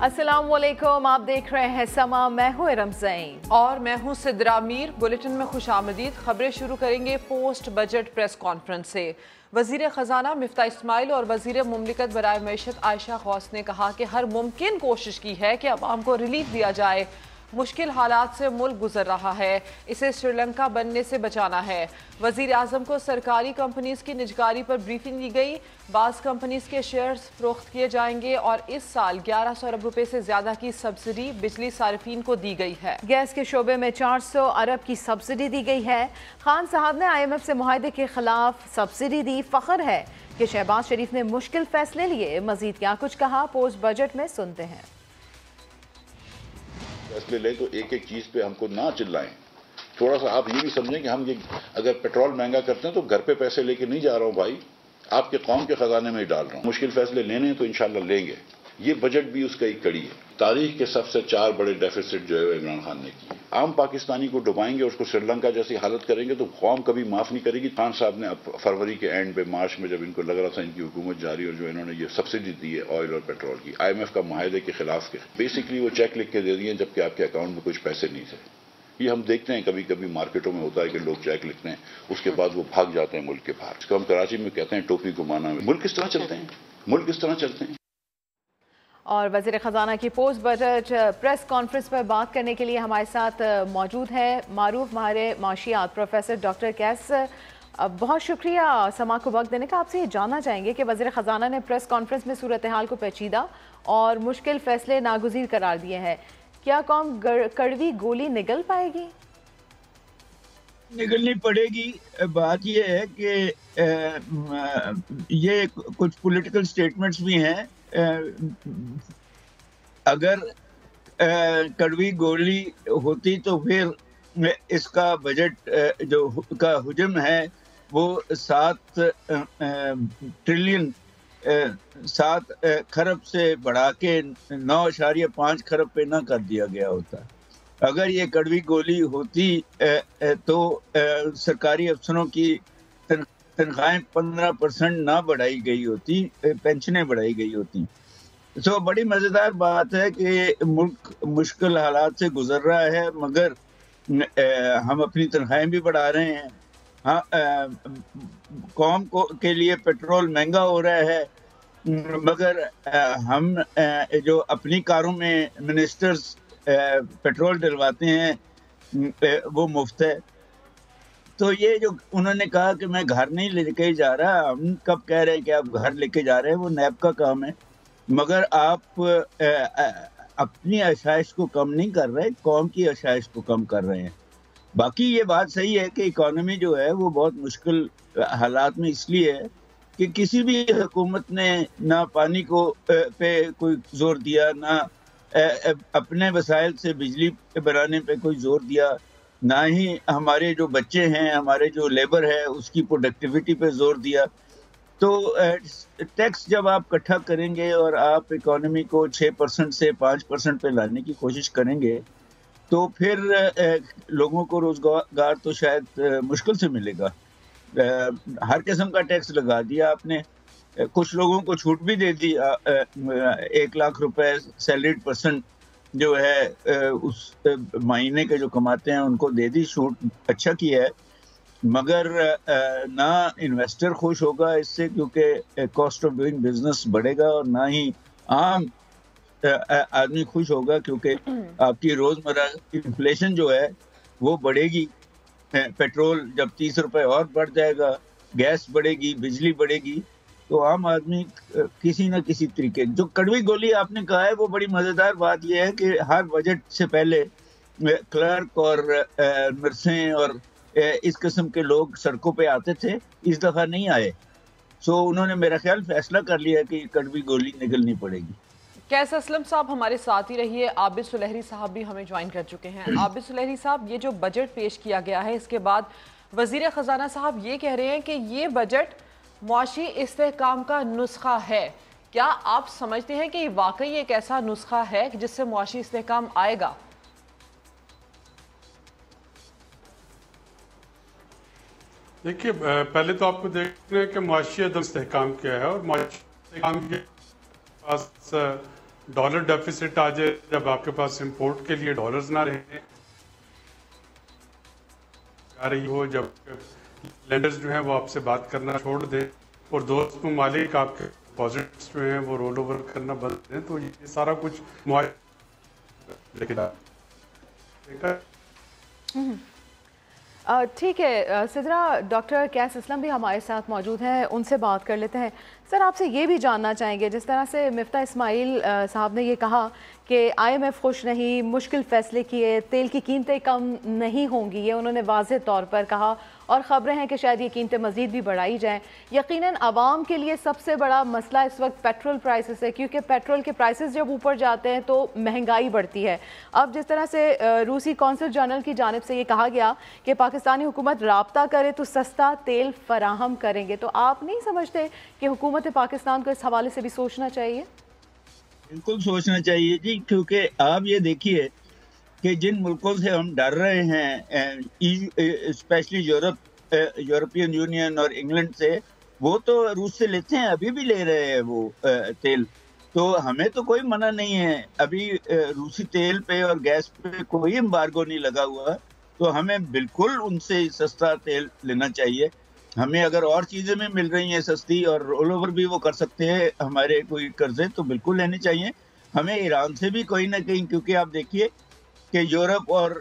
अस्सलाम वालेकुम, आप देख रहे हैं समा। मैं हूँ इरम ज़ैन और मैं हूँ सिद्रा मीर। बुलेटिन में खुशामदीद। खबरें शुरू करेंगे पोस्ट बजट प्रेस कॉन्फ्रेंस से। वज़ीर ख़जाना मिफ्ता इस्माइल और वज़ीर मुमलिकत बराए मईशत आयशा गौस ने कहा कि हर मुमकिन कोशिश की है कि अवाम को रिलीफ दिया जाए। मुश्किल हालात से मुल्क गुजर रहा है, इसे श्रीलंका बनने से बचाना है। वज़ीर आज़म को सरकारी कंपनीज की निजकारी पर ब्रीफिंग दी गई। बाज़ कंपनीज के शेयर्स फरोख्त किए जाएंगे और इस साल 1100 अरब रुपए से ज़्यादा की सब्सिडी बिजली सार्फिन को दी गई है। गैस के शोबे में 400 अरब की सब्सिडी दी गई है। खान साहब ने IMF से मुआहदे के खिलाफ सब्सिडी दी। फ़ख्र है कि शहबाज शरीफ ने मुश्किल फैसले लिए। मजीद क्या कुछ कहा, पोस्ट बजट में सुनते हैं। फैसले ले तो एक एक चीज पे हमको ना चिल्लाएं। थोड़ा सा आप ये भी समझें कि हम ये अगर पेट्रोल महंगा करते हैं तो घर पे पैसे लेके नहीं जा रहा हूं भाई, आपके कौम के खजाने में ही डाल रहा हूं। मुश्किल फैसले लेने हैं तो इंशाल्लाह लेंगे। ये बजट भी उसका एक कड़ी है। तारीख के सबसे 4 बड़े डेफिसिट जो है इमरान खान ने किए। आम पाकिस्तानी को डुबाएंगे, उसको श्रीलंका जैसी हालत करेंगे तो कौम कभी माफ नहीं करेगी। खान साहब ने फरवरी के एंड पे, मार्च में जब इनको लग रहा था इनकी हुकूमत जारी और जो इन्होंने ये सब्सिडी दी है ऑयल और पेट्रोल की, IMF का मुआहदे के खिलाफ के बेसिकली वो चेक लिख के दे दिए जबकि आपके अकाउंट में कुछ पैसे नहीं थे। ये हम देखते हैं कभी कभी मार्केटों में होता है कि लोग चेक लिखते हैं, उसके बाद वो भाग जाते हैं मुल्क के बाहर। इसको हम कराची में कहते हैं टोपी घुमाना। मुल्क किस तरह चलते हैं, मुल्क किस तरह चलते हैं। और वज़ीर ख़जाना की पोस्ट बजट प्रेस कॉन्फ्रेंस पर बात करने के लिए हमारे साथ मौजूद है मारूफ माहिर माशियात प्रोफेसर डॉक्टर कैस। बहुत शुक्रिया समा को वक्त देने का। आपसे ये जानना चाहेंगे कि वज़ीर ख़जाना ने प्रेस कॉन्फ्रेंस में सूरत हाल को पेचीदा और मुश्किल फैसले नागुज़ीर करार दिए हैं। क्या कौम कड़वी गोली निगल पाएगी? निगलनी पड़ेगी। बात यह है कि ये कुछ पॉलिटिकल स्टेटमेंट्स भी हैं। अगर कड़वी गोली होती तो फिर इसका बजट जो का हुजम है वो 7 ट्रिलियन 7 खरब से बढ़ा के 9.5 खरब पे ना कर दिया गया होता। अगर ये कड़वी गोली होती तो सरकारी अफसरों की तनख्वाहें 15% ना बढ़ाई गई होती, पेंशनें बढ़ाई गई होती। तो बड़ी मज़ेदार बात है कि मुल्क मुश्किल हालात से गुजर रहा है मगर हम अपनी तनख्वाहें भी बढ़ा रहे हैं। हाँ, कौम को के लिए पेट्रोल महंगा हो रहा है मगर हम जो अपनी कारों में मिनिस्टर्स पेट्रोल डलवाते हैं वो मुफ्त है। तो ये जो उन्होंने कहा कि मैं घर नहीं लेके जा रहा, हम कब कह रहे हैं कि आप घर लेके जा रहे हैं, वो नैब का काम है। मगर आप अपनी आशाइश को कम नहीं कर रहे, कौम की आशाइश को कम कर रहे हैं। बाकी ये बात सही है कि इकॉनमी जो है वो बहुत मुश्किल हालात में इसलिए है कि किसी भी हुकूमत ने ना पानी को पे कोई जोर दिया, ना अपने वसाइल से बिजली बनाने पे कोई जोर दिया, ना ही हमारे जो बच्चे हैं, हमारे जो लेबर है उसकी प्रोडक्टिविटी पे जोर दिया। तो टैक्स जब आप इकट्ठा करेंगे और आप इकोनॉमी को 6% से 5% पे लाने की कोशिश करेंगे तो फिर लोगों को रोजगार तो शायद मुश्किल से मिलेगा। हर किस्म का टैक्स लगा दिया आपने, कुछ लोगों को छूट भी दे दी। 1 लाख रुपए सैलरीड पर्सन जो है उस महीने के जो कमाते हैं उनको दे दी छूट, अच्छा किया है। मगर ना इन्वेस्टर खुश होगा इससे क्योंकि कॉस्ट ऑफ डूइंग बिजनेस बढ़ेगा और ना ही आम आदमी खुश होगा क्योंकि आपकी रोजमर्रा इन्फ्लेशन जो है वो बढ़ेगी। पेट्रोल जब 30 रुपए और बढ़ जाएगा, गैस बढ़ेगी, बिजली बढ़ेगी, तो आम आदमी किसी न किसी तरीके। जो कड़वी गोली आपने कहा है वो बड़ी मजेदार बात यह है कि हर बजट से पहले क्लर्क और नर्सें और इस किस्म के लोग सड़कों पे आते थे, इस दफा नहीं आए। सो उन्होंने मेरा ख्याल फैसला कर लिया कि कड़वी गोली निकलनी पड़ेगी। कैस असलम साहब हमारे साथ ही रहिए। आबिद सुलहरी साहब भी हमें ज्वाइन कर चुके हैं। आबिद सुलहरी साहब, ये जो बजट पेश किया गया है इसके बाद वजीर खजाना साहब ये कह रहे हैं कि ये बजट मुआशी इस्तेहकाम का नुस्खा है। क्या आप समझते हैं कि वाकई एक ऐसा नुस्खा है जिससे मुआशी इस्तेहकाम आएगा? देखिए, पहले तो आपको देखना है कि मुआशी अदम इस्तेहकाम क्या है और मुआशी इस्तेहकाम के पास डॉलर डेफिसिट आ जाए, जब आपके पास इंपोर्ट के लिए डॉलर्स ना रहे आ रही हो, जब लेंडर्स जो हैं वो आपसे बात करना छोड़ दें और दोस्त ममालिक आपके डिपॉजिट्स जो हैं वो रोल ओवर करना बंद दें, तो ये सारा कुछ ठीक है सिद्रा, डॉक्टर कैस असलम भी हमारे साथ मौजूद हैं, उनसे बात कर लेते हैं। सर, आपसे ये भी जानना चाहेंगे, जिस तरह से मिफ्ता इस्माइल साहब ने ये कहा कि IMF खुश नहीं, मुश्किल फ़ैसले किए, तेल की कीमतें कम नहीं होंगी, ये उन्होंने वाज़ेह तौर पर कहा, और ख़बरें हैं कि शायद ये कीमतें मज़ीद भी बढ़ाई जाएँ। यकीनन आवाम के लिए सबसे बड़ा मसला इस वक्त पेट्रोल प्राइसेस है, क्योंकि पेट्रोल के प्राइसेस जब ऊपर जाते हैं तो महंगाई बढ़ती है। अब जिस तरह से रूसी कौंसल जनरल की जानिब से ये कहा गया कि पाकिस्तानी हुकूमत राब्ता करे तो सस्ता तेल फराहम करेंगे, तो आप नहीं समझते कि हुकूमत पाकिस्तान को इस हवाले से भी सोचना चाहिए? बिल्कुल सोचना चाहिए जी, क्योंकि आप ये देखिए कि जिन मुल्कों से हम डर रहे हैं, स्पेशली यूरोपियन यूनियन और इंग्लैंड से, वो तो रूस से लेते हैं, अभी भी ले रहे हैं वो तेल, तो हमें तो कोई मना नहीं है। अभी रूसी तेल पे और गैस पे कोई एम्बार्गो नहीं लगा हुआ, तो हमें बिल्कुल उनसे सस्ता तेल लेना चाहिए। हमें अगर और चीज़ें भी मिल रही हैं सस्ती और रोल ओवर भी वो कर सकते हैं हमारे कोई कर्जे, तो बिल्कुल लेने चाहिए। हमें ईरान से भी कोई ना कहीं, क्योंकि आप देखिए कि यूरोप और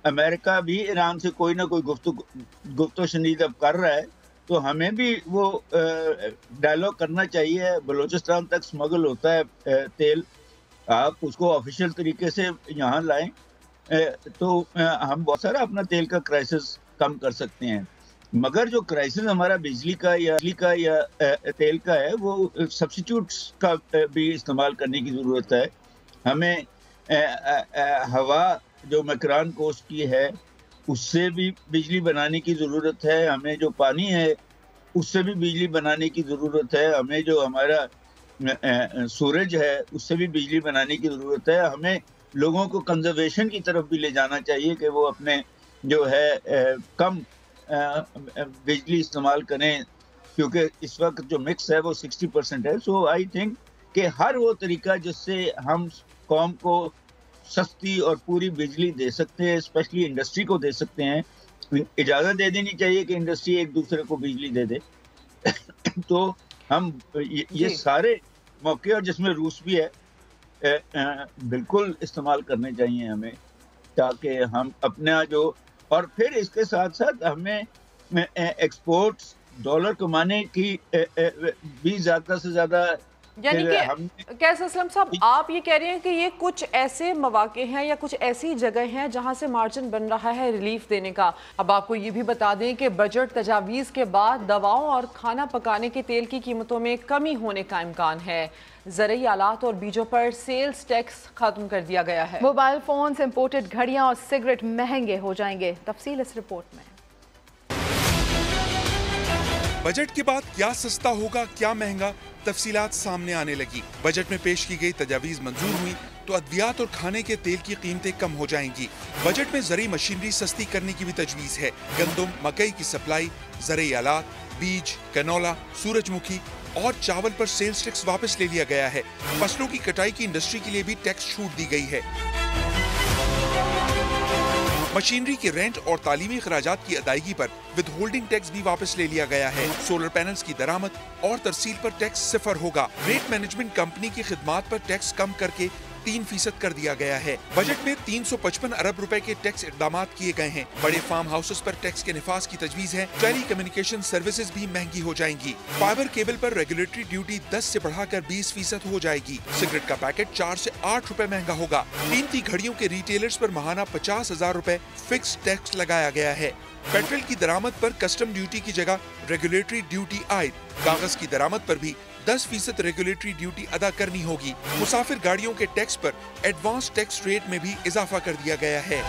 अमेरिका भी ईरान से कोई ना कोई गुफ्तो शनीद अब कर रहा है, तो हमें भी वो डायलॉग करना चाहिए। बलूचिस्तान तक स्मगल होता है तेल, आप उसको ऑफिशियल तरीके से यहाँ लाएं, तो हम बहुत सारा अपना तेल का क्राइसिस कम कर सकते हैं। मगर जो क्राइसिस हमारा बिजली का या तेल का है, वो सब्स्टिट्यूट्स का भी इस्तेमाल करने की ज़रूरत है। हमें हवा जो मैकरान कोस्ट की है उससे भी बिजली बनाने की ज़रूरत है। हमें जो पानी है उससे भी बिजली बनाने की ज़रूरत है। हमें जो हमारा सूरज है उससे भी बिजली बनाने की ज़रूरत है। हमें लोगों को कंजर्वेशन की तरफ भी ले जाना चाहिए कि वो अपने जो है कम बिजली इस्तेमाल करें, क्योंकि इस वक्त जो मिक्स है वो 60% है। सो आई थिंक कि हर वो तरीका जिससे हम कौम को सस्ती और पूरी बिजली दे सकते हैं, स्पेशली इंडस्ट्री को दे सकते हैं। इजाज़त दे देनी चाहिए कि इंडस्ट्री एक दूसरे को बिजली दे दे तो हम ये सारे मौके, और जिसमें रूस भी है, बिल्कुल इस्तेमाल करने चाहिए हमें, ताकि हम अपना जो, और फिर इसके साथ साथ हमें एक्सपोर्ट्स डॉलर कमाने की भी ज़्यादा से ज़्यादा, यानी कि कैस असलम साहब, आप ये कह रहे हैं कि ये कुछ ऐसे मौके हैं या कुछ ऐसी जगह हैं जहां से मार्जिन बन रहा है रिलीफ देने का। अब आपको ये भी बता दें कि बजट तजावीज़ के बाद दवाओं और खाना पकाने के तेल की कीमतों में कमी होने का इम्कान है। ज़रूरी आलात और बीजों पर सेल्स टैक्स खत्म कर दिया गया है। मोबाइल फोन्स, इंपोर्टेड घड़ियां और सिगरेट महंगे हो जाएंगे। तफसील इस रिपोर्ट में। बजट के बाद क्या सस्ता होगा, क्या महंगा, तफसीलात सामने आने लगी। बजट में पेश की गई तजावीज़ मंजूर हुई तो अद्वियात और खाने के तेल की कीमतें कम हो जाएंगी। बजट में ज़रूरी मशीनरी सस्ती करने की भी तजवीज़ है। गंदम, मकई की सप्लाई, ज़रूरी आलात, बीज, कैनोला, सूरजमुखी और चावल पर सेल्स टैक्स वापस ले लिया गया है। फसलों की कटाई की इंडस्ट्री के लिए भी टैक्स छूट दी गई है। मशीनरी के रेंट और तालीमी खराजात की अदायगी पर विद होल्डिंग टैक्स भी वापस ले लिया गया है। सोलर पैनल्स की दरामद और तरसील पर टैक्स 0 होगा। रेट मैनेजमेंट कंपनी की खिदमात पर टैक्स कम करके 3% कर दिया गया है। बजट में 355 अरब रुपए के टैक्स इक़दाम किए गए हैं। बड़े फार्म हाउसेस पर टैक्स के निफाज की तजवीज़ है। टेली कम्युनिकेशन सर्विसेज भी महंगी हो जाएंगी। फाइबर केबल पर रेगुलेटरी ड्यूटी 10 से बढ़ाकर 20% हो जाएगी। सिगरेट का पैकेट 4 से 8 रुपए महंगा होगा। कीमती घड़ियों के रिटेलर्स पर माहाना 50,000 रुपए फिक्स टैक्स लगाया गया है। पेट्रोल की दरामद पर कस्टम ड्यूटी की जगह रेगुलेटरी ड्यूटी आयद। कागज की दरामद पर भी 10% रेगुलेटरी ड्यूटी अदा करनी होगी। मुसाफिर गाड़ियों के टैक्स पर एडवांस टैक्स रेट में भी इजाफा कर दिया गया है।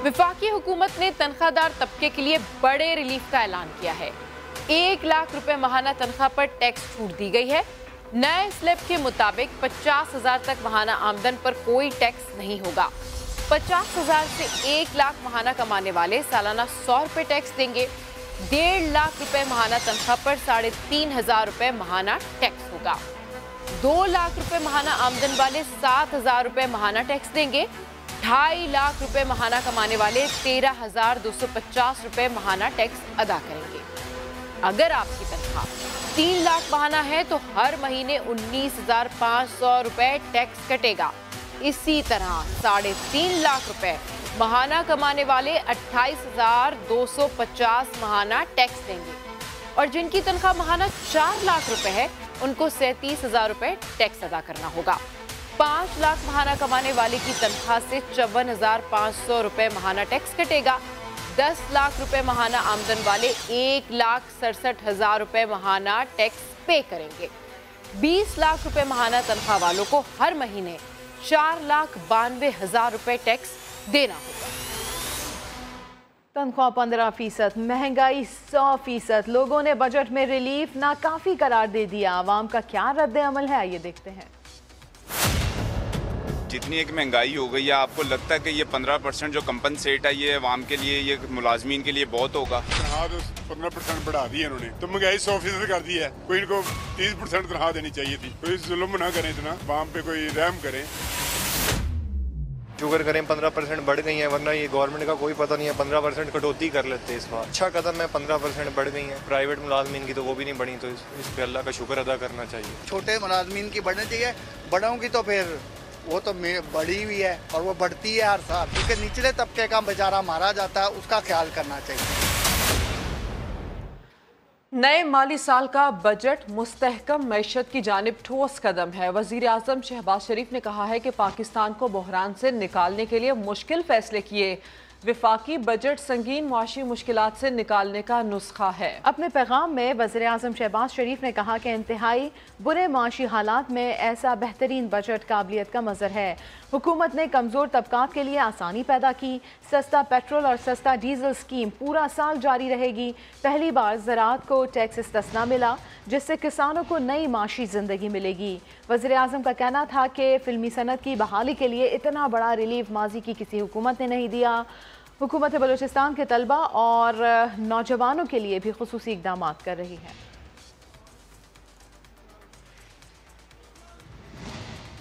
वफाकी हुकूमत ने तनख्वाहदार तबके के लिए बड़े रिलीफ का ऐलान किया है। 1 लाख रुपए माहाना तनख्वाह पर टैक्स छूट दी गई है। नए स्लैब के मुताबिक 50,000 तक माहाना आमदन पर कोई टैक्स नहीं होगा। 50,000 से 1 लाख माहाना कमाने वाले सालाना 100 रुपए टैक्स देंगे। 1.5 लाख रुपए महाना तनख्वाह पर 3,500 रुपए महाना टैक्स होगा। 2 लाख रुपए महाना आमदन वाले 7,000 रुपए महाना टैक्स देंगे। 2.5 लाख रुपए महाना कमाने वाले 13,250 रुपए महाना टैक्स अदा करेंगे। अगर आपकी तनख्वाह 3 लाख महाना है तो हर महीने 19,500 रुपए टैक्स कटेगा। इसी तरह 3.5 लाख रुपए महाना कमाने वाले 28,250 महाना टैक्स देंगे और जिनकी तनख्वाह महाना 4 लाख रुपए है उनको 37,000 रुपए टैक्स अदा करना होगा। 5 लाख महाना कमाने वाले की तनख्वाह से 54,500 रुपए महाना टैक्स कटेगा। 10 लाख रुपए महाना आमदन वाले 1,67,000 रुपए महाना टैक्स पे करेंगे। 20 लाख रुपए महाना तनख्वाह वालों को हर महीने 4,92,000 रुपए टैक्स देना होगा। तनख्वाह 15%, महंगाई 100%, लोगों ने बजट में रिलीफ नाकाफी करार दे दिया। आवाम का क्या रद्द अमल है, आइए देखते हैं। जितनी एक महंगाई हो गई है, आपको लगता है कि ये 15% जो कंपनसेट है ये आवाम के लिए, ये मुलाजमीन के लिए बहुत होगा? तनख्वाह तो 15% बढ़ा दी है इन्होंने, तो महंगाई 100% कर दी है। कोई इनको 30% तनख्वाह देनी चाहिए थी। कोई जुल्म ना करें, इतना आवाम पे कोई रहम करें। शुगर करें 15% बढ़ गई है, वरना ये गवर्नमेंट का कोई पता नहीं है। 15% कटौती कर लेते इस बार। अच्छा कदम है, 15% बढ़ गई है। प्राइवेट मुलाजमीन की तो वो भी नहीं बढ़ी, तो इस पे अल्लाह का शुक्र अदा करना चाहिए। छोटे मुलाजमीन की बढ़नी चाहिए, बड़ों की तो फिर वो तो बढ़ी हुई है और वो बढ़ती है हर साल, क्योंकि निचले तबके का बेचारा मारा जाता है, उसका ख्याल करना चाहिए। नए माली साल का बजट मुस्तहकम मैशत की जानिब ठोस कदम है। वज़ीर आज़म शहबाज शरीफ ने कहा है कि पाकिस्तान को बहरान से निकालने के लिए मुश्किल फैसले किए। विफाकी बजट संगीन मुआशी मुश्किलात से निकालने का नुस्खा है। अपने पैगाम में वज़ीर आज़म शहबाज शरीफ ने कहा कि इंतहाई बुरे माशी हालात में ऐसा बेहतरीन बजट काबिलियत का मज़र है। हुकूमत ने कमज़ोर तबकात के लिए आसानी पैदा की। सस्ता पेट्रोल और सस्ता डीजल स्कीम पूरा साल जारी रहेगी। पहली बार ज़राअत को टैक्स इस्तिस्ना मिला, जिससे किसानों को नई माशी ज़िंदगी मिलेगी। वज़ीर आज़म का कहना था कि फिल्मी सनत की बहाली के लिए इतना बड़ा रिलीफ माजी की किसी हुकूमत ने नहीं दिया। हुकूमत बलूचिस्तान के तलबा और नौजवानों के लिए भी खुसूसी इक़दाम कर रही है।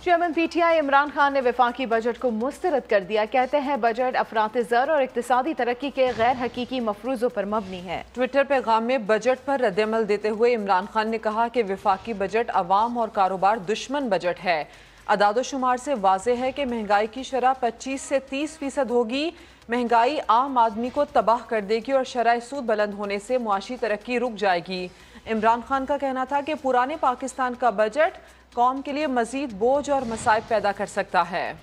चेयरमैन PTI इमरान खान ने वफाकी बजट को मुस्तरद कर दिया। कहते हैं बजट अफरात ज़र और इक़्तिसादी तरक्की के गैर हकीकी मफरूज़ों पर मबनी है। ट्विटर पैगाम में बजट पर रद्दअमल देते हुए इमरान खान ने कहा कि वफाकी बजट अवाम और कारोबार दुश्मन बजट है। अदादोशुमार से वाज़ेह है कि महंगाई की शरह 25 से 30% होगी। महंगाई आम आदमी को तबाह कर देगी और शरह सूद बुलंद होने से मुआशी तरक्की रुक जाएगी। इमरान खान का कहना था कि पुराने पाकिस्तान का बजट कौम के लिए मजीद बोझ और मसाइब पैदा कर सकता है।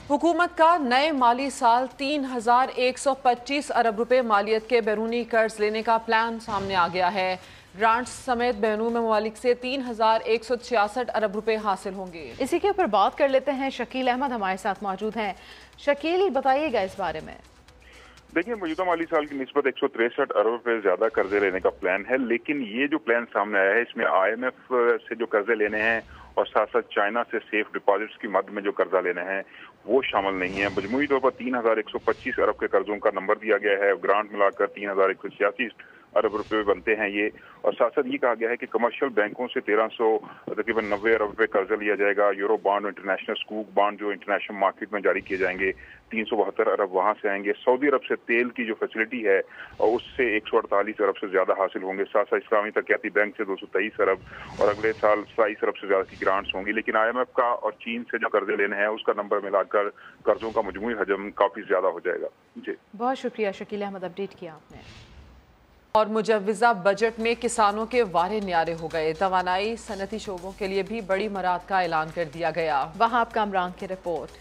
हुकूमत का नए माली साल 3,125 अरब रुपए मालियत के बैरूनी कर्ज लेने का प्लान सामने आ गया है। ग्रांट्स समेत बैरून ममालिक से 3,166 अरब रुपए हासिल होंगे। इसी के ऊपर बात कर लेते हैं। शकील अहमद हमारे साथ मौजूद हैं। शकील, बताइएगा इस बारे में। देखिए, मौजूदा माली साल की निस्बत 163 अरब रुपए ज्यादा कर्जे लेने का प्लान है, लेकिन ये जो प्लान सामने आया है इसमें IMF से जो कर्जे लेने हैं और साथ साथ चाइना से सेफ डिपॉजिट्स की मद में जो कर्जा लेने हैं वो शामिल नहीं है। मजमूई तौर पर 3,125 अरब के कर्जों का नंबर दिया गया है। ग्रांट मिलाकर 3,186 अरब रुपए बनते हैं ये। और साथ साथ ये कहा गया है कि कमर्शियल बैंकों से 1390 अरब रुपए कर्जा लिया जाएगा। यूरो बॉन्ड, इंटरनेशनल स्कूक बॉन्ड जो इंटरनेशनल मार्केट में जारी किए जाएंगे, 372 अरब वहां से आएंगे। सऊदी अरब से तेल की जो फैसिलिटी है और उससे 148 अरब से ज्यादा हासिल होंगे। साथ साथ इस्लामी तरक्याती बैंक से 223 अरब और अगले साल 27 अरब से ज्यादा की ग्रांट्स होंगी। लेकिन IMF का और चीन से जो कर्जे लेने हैं उसका नंबर मिलाकर कर्जों का मजमूई हजम काफी ज्यादा हो जाएगा। जी, बहुत शुक्रिया शकील अहमद, अपडेट किया आपने। और मुजव्वज़ा बजट में किसानों के वारे न्यारे हो गए। तवानाई सनती शोबों के लिए भी बड़ी मराद का ऐलान कर दिया गया। वहाब कामरान की रिपोर्ट।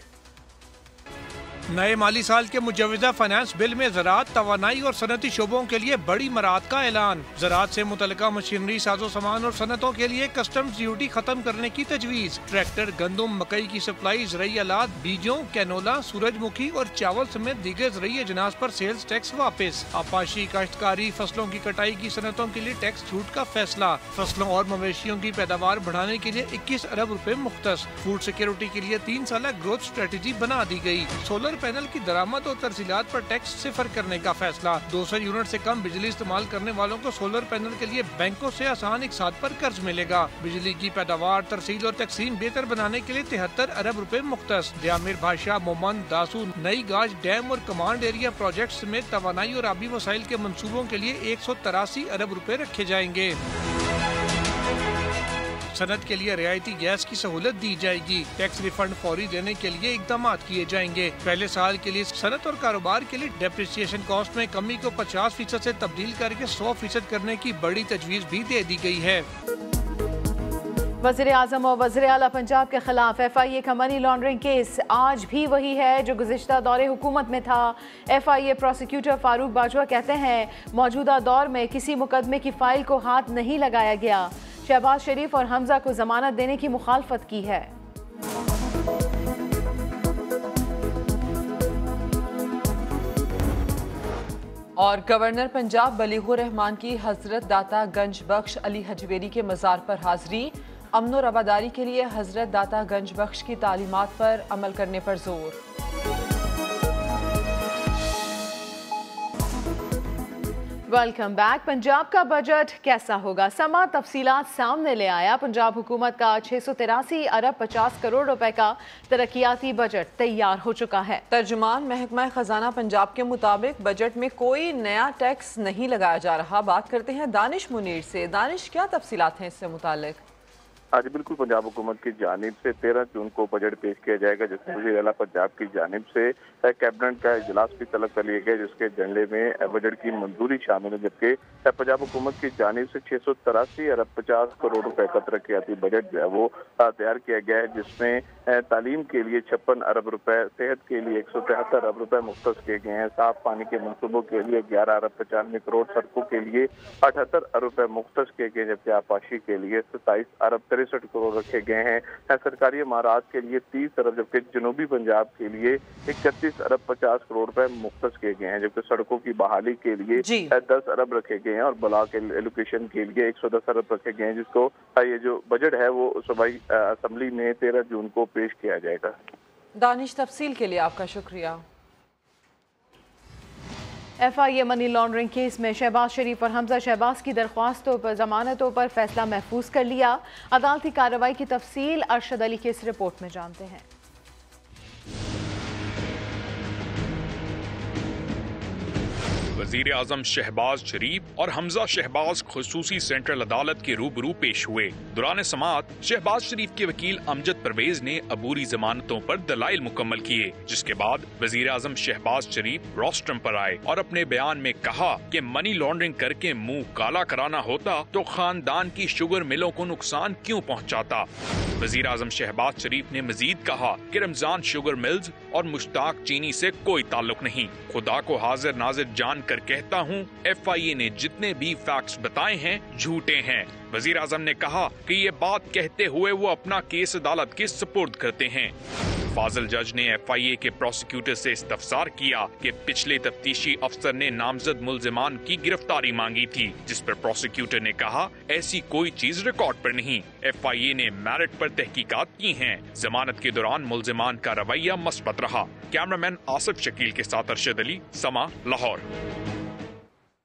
नए माली साल के मुजव्वज़ा फाइनेंस बिल में ज़राअत, तवानाई और सनती शोबों के लिए बड़ी मराद का ऐलान। ज़राअत से मुतल्लिका मशीनरी, साजो सामान और सनतों के लिए कस्टम्स ड्यूटी खत्म करने की तजवीज़। ट्रैक्टर, गंदम, मकई की सप्लाई, ज़रई आलात, बीजों, कैनोला, सूरजमुखी और चावल समेत दीगर ज़रई अजनास पर सेल्स टैक्स वापस। आपाशी, काश्तकारी, फसलों की कटाई की सनतों के लिए टैक्स छूट का फैसला। फसलों और मवेशियों की पैदावार बढ़ाने के लिए 21 अरब रुपए मुख्तस। फूड सिक्योरिटी के लिए 3 साल ग्रोथ स्ट्रेटेजी बना दी गई। सोलर पैनल की दरामद और तरसीलात पर टैक्स सिफर करने का फैसला। 200 यूनिट से कम बिजली इस्तेमाल करने वालों को सोलर पैनल के लिए बैंकों से आसान इकसात पर कर्ज मिलेगा। बिजली की पैदावार, तरसील और तकसीम बेहतर बनाने के लिए 73 अरब रुपए मुख्तस। दियामिर भाषा, मोमन, दासू, नई गाज डैम और कमांड एरिया प्रोजेक्ट समेत तवानाई और आबी वसाइल के मंसूबों के लिए 183 अरब रुपए रखे जाएंगे। सनत के लिए रियायती गैस की सहूलत दी जाएगी। टैक्स रिफंड फौरी देने के लिए इकदाम किए जाएंगे। पहले साल के लिए सनत और कारोबार के लिए डेप्रिसिएशन कॉस्ट में कमी को 50% से तब्दील करके 100% करने की बड़ी तजवीज़ भी दे दी गई है। वज़ीर आज़म और वज़ीर आला पंजाब के खिलाफ FIA का मनी लॉन्ड्रिंग केस आज भी वही है जो गुज़िश्ता दौरे हुकूमत में था। FIA प्रोसिक्यूटर फारूक बाजवा कहते हैं मौजूदा दौर में किसी मुकदमे की फाइल को हाथ नहीं लगाया गया। शहबाज शरीफ और हमजा को जमानत देने की मुखालफत की है। और गवर्नर पंजाब बलीगुर रहमान की हजरत दाता गंज बख्श अली हजवेरी के मज़ार पर हाजिरी। अमन और रवादारी के लिए हजरत दाता गंज बख्श की तालीमात पर अमल करने पर जोर। Welcome back. पंजाब का बजट कैसा होगा? समा तफसीलात सामने ले आया। पंजाब हुकूमत का 683 अरब 50 करोड़ रुपए का तरक्याती बजट तैयार हो चुका है। तर्जुमान महकमा खजाना पंजाब के मुताबिक बजट में कोई नया टैक्स नहीं लगाया जा रहा। बात करते हैं दानिश मुनीर से। दानिश, क्या तफसीलात हैं इससे मुतालिक? आज बिल्कुल पंजाब हुकूमत की जानिब से 13 जून को बजट पेश किया जाएगा, जिसमें वज़ीर आला पंजाब की जानिब से कैबिनेट का इजलास भी तलब कर लिया गया, जिसके एजेंडे में बजट की मंजूरी शामिल है। जबकि पंजाब हुकूमत की जानिब से 683 अरब 50 करोड़ रुपए का तरक्याती बजट जो है वो तैयार किया गया है, जिसमें तालीम के लिए 56 अरब रुपए, सेहत के लिए 173 अरब रुपए मुख्तस किए गए हैं, साफ पानी के मनसूबों के लिए 11 अरब 95 करोड़, सड़कों के लिए 78 अरब रुपए मुख्तस किए गए, जबकि आपाशी के लिए 27 अरब 63 करोड़ रखे गए हैं। सरकारी इमारत के लिए 30 अरब, जबकि जनूबी पंजाब के लिए 31 अरब 50 करोड़ रुपए मुख्तस किए गए हैं, जबकि सड़कों की बहाली के लिए 10 अरब रखे गए हैं और ब्लॉक एलोकेशन के लिए 110 अरब रखे गए हैं, जिसको ये जो बजट है वो सूबाई असेंबली में 13 जून को पेश किया जाएगा। दानिश, तफसील के लिए आपका शुक्रिया। FIA मनी लॉन्ड्रिंग केस में शहबाज शरीफ और हमजा शहबाज की दरख्वास्तों पर जमानतों पर फैसला महफूज कर लिया। अदालती कार्रवाई की तफसील अरशद अली की इस रिपोर्ट में जानते हैं। वज़ीर आज़म शहबाज शरीफ और हमजा शहबाज खुसूसी सेंट्रल अदालत के रूबरू पेश हुए। दौरान समाअत शहबाज शरीफ के वकील अमजद परवेज ने अबूरी जमानतों पर दलाइल मुकम्मल किए, जिसके बाद वज़ीर आज़म शहबाज शरीफ रोस्ट्रम पर आए और अपने बयान में कहा कि मनी लॉन्ड्रिंग करके मुंह काला कराना होता तो खानदान की शुगर मिलों को नुकसान क्यों पहुँचाता। वज़ीर आज़म शहबाज शरीफ ने मजीद कहा कि रमजान शुगर मिल्स और मुश्ताक चीनी से कोई ताल्लुक नहीं। खुदा को हाजिर नाजिर जान कर कहता हूँ, FIA ने जितने भी फैक्ट्स बताए हैं झूठे हैं। वज़ीर आज़म ने कहा कि ये बात कहते हुए वो अपना केस अदालत के सुपुर्द करते हैं। फाजिल जज ने FIA के प्रोसिक्यूटर से इस्तफसार किया कि पिछले तफ्तीशी अफसर ने नामजद मुल्जिमान की गिरफ्तारी मांगी थी, जिस पर प्रोसिक्यूटर ने कहा ऐसी कोई चीज रिकॉर्ड पर नहीं। FIA ने मेरिट पर तहकीकात की हैं। जमानत के दौरान मुल्जिमान का रवैया मस्बत रहा। कैमरामैन आसिफ शकील के साथ अरशद अली, समा, लाहौर।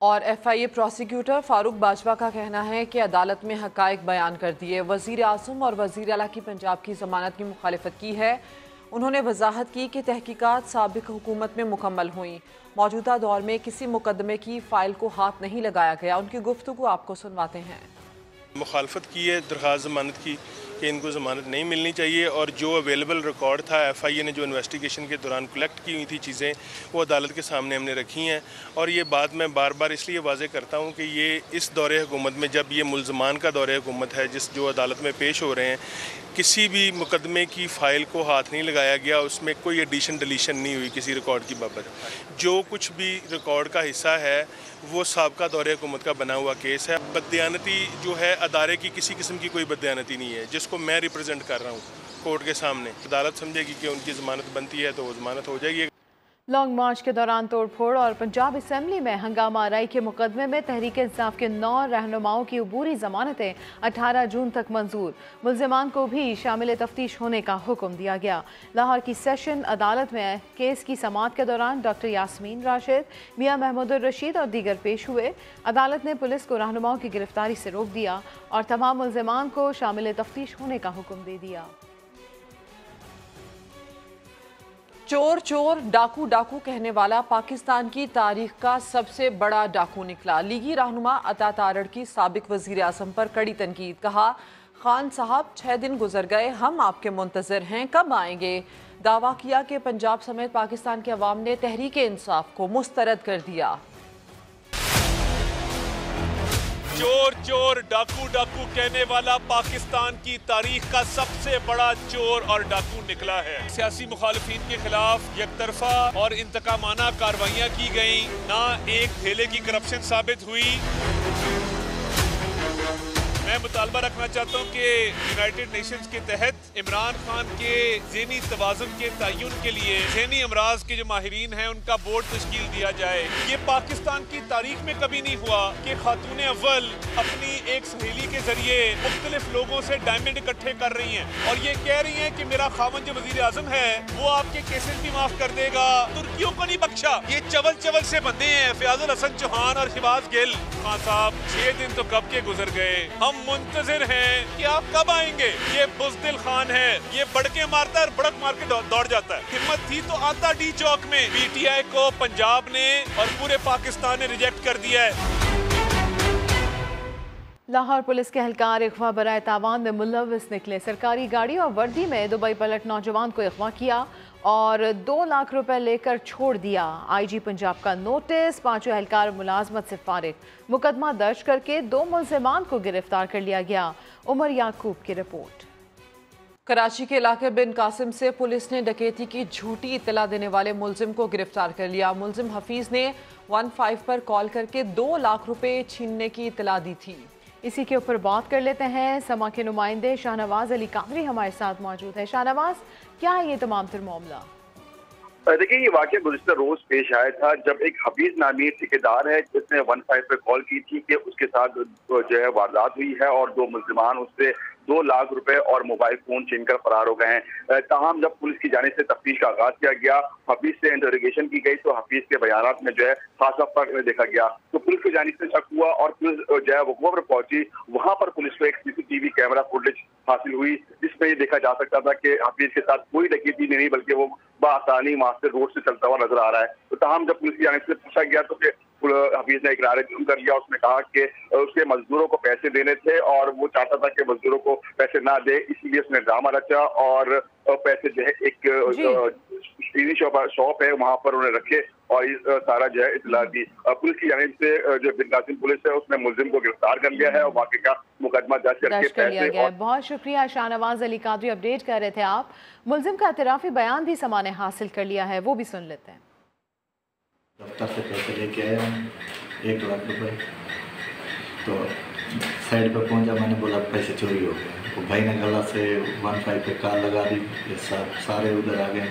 और FIA प्रोसिक्यूटर फारूक बाजवा का कहना है कि अदालत में हकायक बयान कर दिए। वज़ीर आज़म और वज़ीर आला की पंजाब की जमानत की मुखालिफत की है। उन्होंने वजाहत की कि तहकीकात साबिक हुकूमत में मुकम्मल हुई। मौजूदा दौर में किसी मुकदमे की फाइल को हाथ नहीं लगाया गया। उनकी गुफ्तगू आपको सुनवाते हैं। मुखालफत की है दरख्वास्त जमानत की कि इनको ज़मानत नहीं मिलनी चाहिए, और जो अवेलेबल रिकॉर्ड था FIA ने जो इन्वेस्टिगेशन के दौरान कलेक्ट की हुई थी चीज़ें, वो अदालत के सामने हमने रखी हैं। और ये बात मैं बार बार इसलिए वाज़े करता हूँ कि ये इस दौरे हुकूमत में, जब ये मुल्ज़मान का दौरे हुकूमत है जो अदालत में पेश हो रहे हैं, किसी भी मुकदमे की फ़ाइल को हाथ नहीं लगाया गया, उसमें कोई एडिशन डिलीशन नहीं हुई किसी रिकॉर्ड की बाबत। जो कुछ भी रिकॉर्ड का हिस्सा है वो साबका दौरे हुकूमत का बना हुआ केस है। बदयानती जो है अदारे की किसी किस्म की कोई बदयानती नहीं है, जिसको मैं रिप्रेजेंट कर रहा हूँ कोर्ट के सामने। अदालत समझेगी कि उनकी ज़मानत बनती है तो वो ज़मानत हो जाएगी। लॉन्ग मार्च के दौरान तोड़फोड़ और पंजाब असम्बली में हंगामा आराई के मुकदमे में तहरीक इंसाफ के 9 रहनुमाओं की अबूरी जमानतें 18 जून तक मंजूर। मुल्जिमान को भी शामिल तफ्तीश होने का हुक्म दिया गया। लाहौर की सेशन अदालत में केस की समाअत के दौरान डॉक्टर यास्मीन राशिद, मियां महमूदुर रशीद और दीगर पेश हुए। अदालत ने पुलिस को रहनुमाओं की गिरफ्तारी से रोक दिया और तमाम मुल्जिमान को शामिल तफ्तीश होने का हुक्म दे दिया। चोर चोर डाकू डाकू कहने वाला पाकिस्तान की तारीख का सबसे बड़ा डाकू निकला। लीगी रहनुमा अता तारड़ की साबिक वजीर आज़म पर कड़ी तनकीद। कहा, खान साहब 6 दिन गुजर गए, हम आपके मुंतजर हैं, कब आएंगे। दावा किया कि पंजाब समेत पाकिस्तान के अवाम ने तहरीक इंसाफ को मुस्तरद कर दिया। चोर चोर डाकू डाकू कहने वाला पाकिस्तान की तारीख का सबसे बड़ा चोर और डाकू निकला है। सियासी मुखालिफिन के खिलाफ यकतरफा और इंतकामाना कार्रवाइयां की गई, ना एक धेले की करप्शन साबित हुई। मैं मुतालबा रखना चाहता हूँ कि यूनाइटेड नेशंस के तहत इमरान खान के ज़हनी तवाज़ुन के तयन के लिए ज़हनी अमराज के जो माहिरीन हैं उनका बोर्ड तश्कील दिया जाए। ये पाकिस्तान की तारीख में कभी नहीं हुआ कि खातून अव्वल अपनी एक सहेली के जरिए मुख्तलिफ लोगों से डायमंड इकट्ठे कर रही हैं और ये कह रही हैं कि मेरा खावन जो वजीर आज़म है वो आपके केसेस भी माफ कर देगा। तुर्कियों को नहीं बख्शा। ये चवल चवल से बंदे हैं फयाजुल हसन चौहान और शिबाज गिल। खान साहब 6 दिन तो कब के गुजर गए, हम मुंतजिर हैं कि आप कब आएंगे। ये बुज़दिल खान है, ये बड़के मारता है और बड़क मार के दौड़ जाता है। हिम्मत थी तो आता डी चौक में। पीटीआई को पंजाब ने और पूरे पाकिस्तान ने रिजेक्ट कर दिया है। लाहौर पुलिस के एहलकार अगवा बराए तावान में मुलव्विस निकले। सरकारी गाड़ी और वर्दी में दुबई पलट नौजवान को अगवा किया और 2 लाख रुपए लेकर छोड़ दिया। आईजी पंजाब का नोटिस, 5 एहलकार मुलाजमत से फारिग। मुकदमा दर्ज करके 2 मुल्जिमान को गिरफ्तार कर लिया गया। उमर याकूब की रिपोर्ट। कराची के इलाके बिन कासिम से पुलिस ने डकैती की झूठी इत्तला देने वाले मुलजिम को गिरफ्तार कर लिया। मुलजिम हफीज ने 15 पर कॉल करके 2 लाख रुपए छीनने की इत्तला दी थी। इसी के ऊपर बात कर लेते हैं। समा के नुमाइंदे शाहनवाज अली कादरी हमारे साथ मौजूद है। शाहनवाज, क्या है ये तमाम तर मामला? देखिए, ये वाक़या गुज़िश्ता रोज पेश आया था जब एक हफीज नामी ठेकेदार है जिसने 15 पे कॉल की थी कि उसके साथ जो है वारदात हुई है और 2 मुल्जिमान उससे 2 लाख रुपए और मोबाइल फोन छीनकर फरार हो गए हैं। ताहम जब पुलिस की जानिब से तफ्तीश का आगाज किया गया, हफीज से इंटरोगेशन की गई तो हफीज के बयानात में जो है खासा फर्क देखा गया। तो पुलिस की जानिब से शक हुआ और पुलिस जो है वकूआ पर पहुंची। वहां पर पुलिस को एक CCTV कैमरा फुटेज हासिल हुई जिसमें ये देखा जा सकता था कि हफीज के साथ कोई डकैती नहीं बल्कि वो बआसानी वहां से रोड से चलता हुआ नजर आ रहा है। तो ताहम जब पुलिस की जानिब से पूछा गया तो हफीज ने इकरार जुर्म कर लिया। उसने कहा कि उसके मजदूरों को पैसे देने थे और वो चाहता था कि मजदूरों को पैसे ना दे, इसलिए उसने ड्रामा रचा और पैसे जो है एक चीनी शॉप है वहां पर उन्हें रखे और सारा जो है इतला दी। पुलिस की जानिब से जो बिन कासिम पुलिस है उसने मुलजिम को गिरफ्तार कर लिया है और वाक़े का मुकदमा दर्ज करके पैसे और... बहुत शुक्रिया शाहनवाज अली कादरी, अपडेट कर रहे थे आप। मुलजिम का एतराफी बयान भी समा ने हासिल कर लिया है, वो भी सुन लेते हैं। दफ्तर से पैसे लेके आए हम 1 लाख रुपए, तो साइड पर पहुंचा, मैंने बोला पैसे चोरी हो गए। तो भाई ने गला से 15 पे कार लगा दी, सारे उधर आ गए।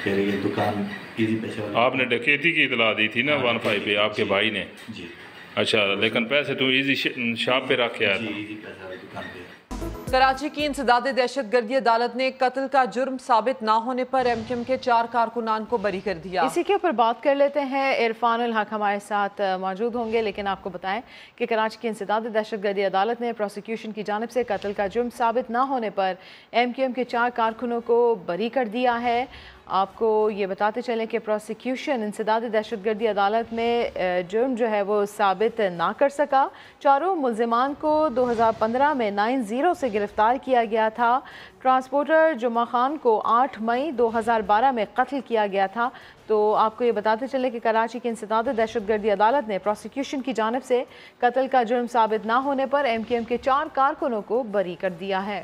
फिर ये दुकान इजी पैसे वाला, आपने डकैती की इतला दी थी ना 15 पे आपके भाई ने जी। अच्छा, लेकिन पैसे तो इजी शॉप पे रख के आया था। इजी पैसा दुकान पे। कराची की इंसदाद दहशतगर्दी अदालत ने कत्ल का जुर्म साबित ना होने पर MQM के 4 कारकुनान को बरी कर दिया। इसी के ऊपर बात कर लेते हैं। इरफान उल हक हमारे साथ मौजूद होंगे, लेकिन आपको बताएं कि कराची की इंसदाद दहशतगर्दी अदालत ने प्रोसिक्यूशन की जानिब से कत्ल का जुर्म साबित ना होने पर MQM के 4 कारकुनों को बरी कर दिया है। आपको ये बताते चलें कि प्रोसिक्यूशन इंसदाद दहशतगर्दी अदालत में जुर्म जो है वो साबित ना कर सका। 4 मुल्जिमान को 2015 में 9-0 से गिरफ्तार किया गया था। ट्रांसपोर्टर जुम्मा खान को 8 मई 2012 में कत्ल किया गया था। तो आपको ये बताते चले कि कराची की इंसदाद दहशतगर्दी अदालत ने प्रोसिक्यूशन की जानिब से कत्ल का जुर्म साबित ना होने पर MQM के 4 कारकुनों को बरी कर दिया है।